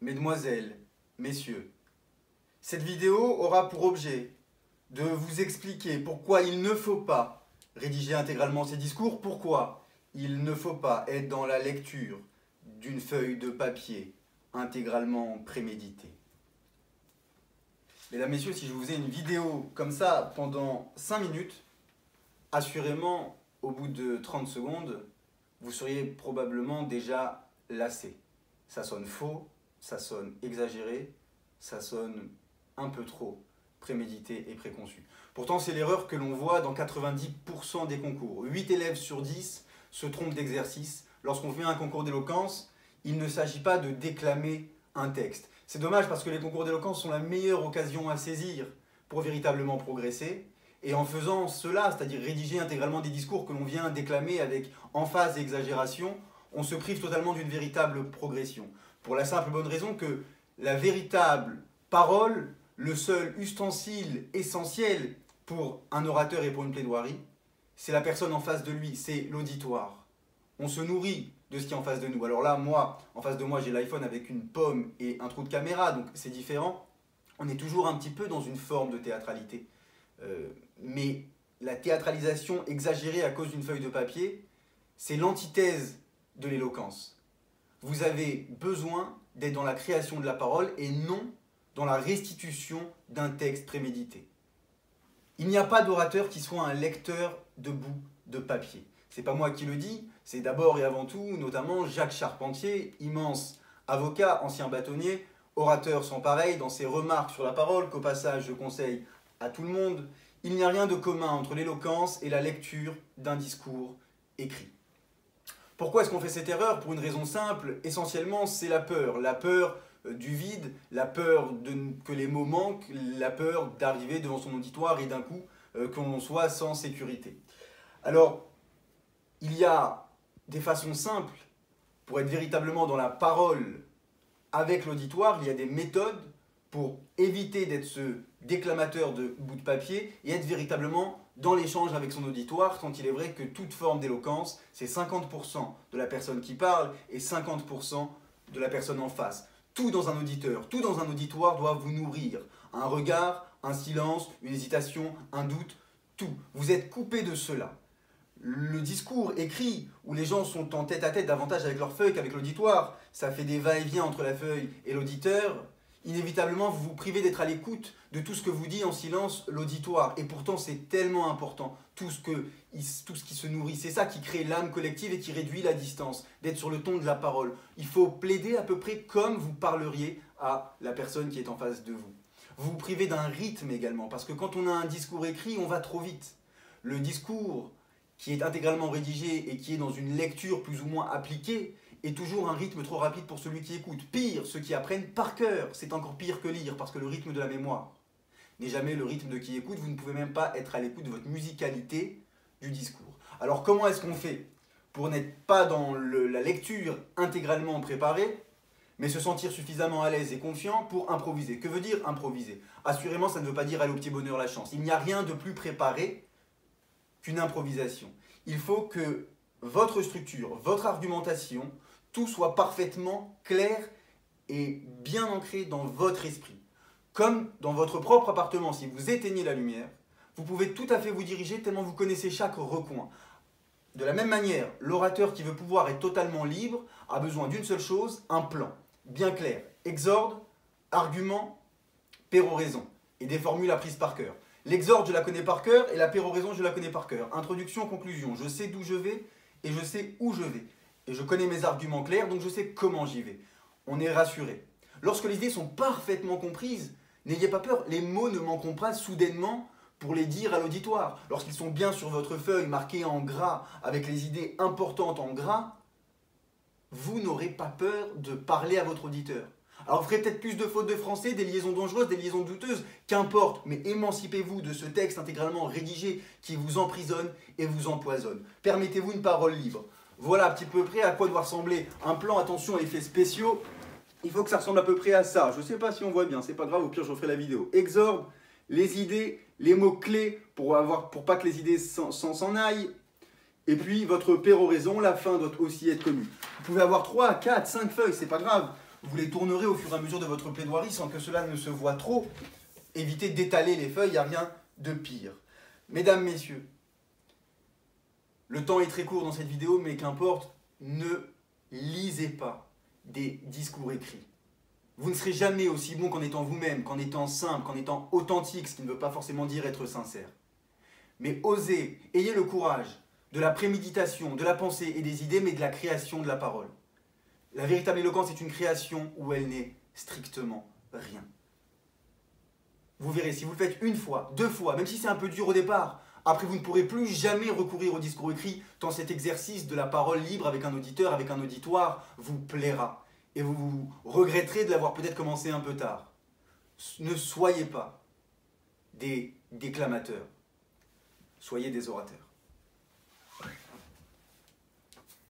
mesdemoiselles, messieurs, cette vidéo aura pour objet de vous expliquer pourquoi il ne faut pas rédiger intégralement ces discours, pourquoi il ne faut pas être dans la lecture d'une feuille de papier intégralement préméditée. Mesdames, Messieurs, si je vous faisais une vidéo comme ça pendant 5 minutes, assurément, au bout de 30 secondes, vous seriez probablement déjà lassé. Ça sonne faux, ça sonne exagéré, ça sonne un peu trop prémédité et préconçu. Pourtant, c'est l'erreur que l'on voit dans 90% des concours. 8 élèves sur 10 se trompent d'exercice. Lorsqu'on fait un concours d'éloquence, il ne s'agit pas de déclamer un texte. C'est dommage parce que les concours d'éloquence sont la meilleure occasion à saisir pour véritablement progresser. Et en faisant cela, c'est-à-dire rédiger intégralement des discours que l'on vient déclamer avec emphase et exagération, on se prive totalement d'une véritable progression. Pour la simple bonne raison que la véritable parole, le seul ustensile essentiel pour un orateur et pour une plaidoirie, c'est la personne en face de lui, c'est l'auditoire. On se nourrit de ce qui est en face de nous. Alors là, moi, en face de moi, j'ai l'iPhone avec une pomme et un trou de caméra, donc c'est différent. On est toujours un petit peu dans une forme de théâtralité. Mais la théâtralisation exagérée à cause d'une feuille de papier, c'est l'antithèse de l'éloquence. Vous avez besoin d'être dans la création de la parole et non dans la restitution d'un texte prémédité. Il n'y a pas d'orateur qui soit un lecteur de bouts de papier. C'est pas moi qui le dis, c'est d'abord et avant tout, notamment Jacques Charpentier, immense avocat, ancien bâtonnier, orateur sans pareil, dans ses remarques sur la parole, qu'au passage je conseille à tout le monde. Il n'y a rien de commun entre l'éloquence et la lecture d'un discours écrit. Pourquoi est-ce qu'on fait cette erreur? Pour une raison simple, essentiellement c'est la peur du vide, la peur que les mots manquent, la peur d'arriver devant son auditoire et d'un coup qu'on soit sans sécurité. Alors, il y a des façons simples pour être véritablement dans la parole avec l'auditoire, il y a des méthodes pour éviter d'être ce déclamateur de bout de papier et être véritablement dans l'échange avec son auditoire, tant il est vrai que toute forme d'éloquence, c'est 50% de la personne qui parle et 50% de la personne en face. Tout dans un auditeur, tout dans un auditoire doit vous nourrir. Un regard, un silence, une hésitation, un doute, tout. Vous êtes coupé de cela. Le discours écrit, où les gens sont en tête-à-tête davantage avec leur feuille qu'avec l'auditoire, ça fait des va-et-vient entre la feuille et l'auditeur, inévitablement vous vous privez d'être à l'écoute de tout ce que vous dit en silence l'auditoire. Et pourtant c'est tellement important, tout ce qui se nourrit. C'est ça qui crée l'âme collective et qui réduit la distance, d'être sur le ton de la parole. Il faut plaider à peu près comme vous parleriez à la personne qui est en face de vous. Vous vous privez d'un rythme également, parce que quand on a un discours écrit, on va trop vite. Le discours qui est intégralement rédigé et qui est dans une lecture plus ou moins appliquée, est toujours un rythme trop rapide pour celui qui écoute. Pire, ceux qui apprennent par cœur, c'est encore pire que lire, parce que le rythme de la mémoire n'est jamais le rythme de qui écoute, vous ne pouvez même pas être à l'écoute de votre musicalité du discours. Alors comment est-ce qu'on fait pour n'être pas dans la lecture intégralement préparée, mais se sentir suffisamment à l'aise et confiant pour improviser? Que veut dire improviser? Assurément, ça ne veut pas dire aller au petit bonheur la chance. Il n'y a rien de plus préparé qu'une improvisation. Il faut que votre structure, votre argumentation, tout soit parfaitement clair et bien ancré dans votre esprit. Comme dans votre propre appartement, si vous éteignez la lumière, vous pouvez tout à fait vous diriger tellement vous connaissez chaque recoin. De la même manière, l'orateur qui veut pouvoir être totalement libre a besoin d'une seule chose, un plan bien clair. Exorde, argument, péroraison et des formules apprises par cœur. L'exorde, je la connais par cœur et la péroraison, je la connais par cœur. Introduction, conclusion, je sais d'où je vais et je sais où je vais. Et je connais mes arguments clairs, donc je sais comment j'y vais. On est rassuré. Lorsque les idées sont parfaitement comprises, n'ayez pas peur, les mots ne manqueront pas soudainement pour les dire à l'auditoire. Lorsqu'ils sont bien sur votre feuille, marqués en gras, avec les idées importantes en gras, vous n'aurez pas peur de parler à votre auditeur. Alors vous ferez peut-être plus de fautes de français, des liaisons dangereuses, des liaisons douteuses, qu'importe, mais émancipez-vous de ce texte intégralement rédigé qui vous emprisonne et vous empoisonne. Permettez-vous une parole libre. Voilà à petit peu près à quoi doit ressembler un plan. Attention, effets spéciaux, il faut que ça ressemble à peu près à ça. Je ne sais pas si on voit bien, c'est pas grave, au pire je referai la vidéo. Exorde, les idées, les mots clés pour pas que les idées s'en aillent. Et puis votre péroraison, la fin doit aussi être connue. Vous pouvez avoir 3, 4, 5 feuilles, c'est pas grave. vous les tournerez au fur et à mesure de votre plaidoirie sans que cela ne se voie trop. Évitez d'étaler les feuilles, il n'y a rien de pire. Mesdames, messieurs, le temps est très court dans cette vidéo, mais qu'importe, ne lisez pas des discours écrits. Vous ne serez jamais aussi bon qu'en étant vous-même, qu'en étant simple, qu'en étant authentique, ce qui ne veut pas forcément dire être sincère. Mais osez, ayez le courage de la préméditation, de la pensée et des idées, mais de la création de la parole. La véritable éloquence est une création où elle n'est strictement rien. Vous verrez, si vous le faites une fois, deux fois, même si c'est un peu dur au départ, après vous ne pourrez plus jamais recourir au discours écrit, tant cet exercice de la parole libre avec un auditeur, avec un auditoire, vous plaira. Et vous regretterez de l'avoir peut-être commencé un peu tard. Ne soyez pas des déclamateurs, soyez des orateurs.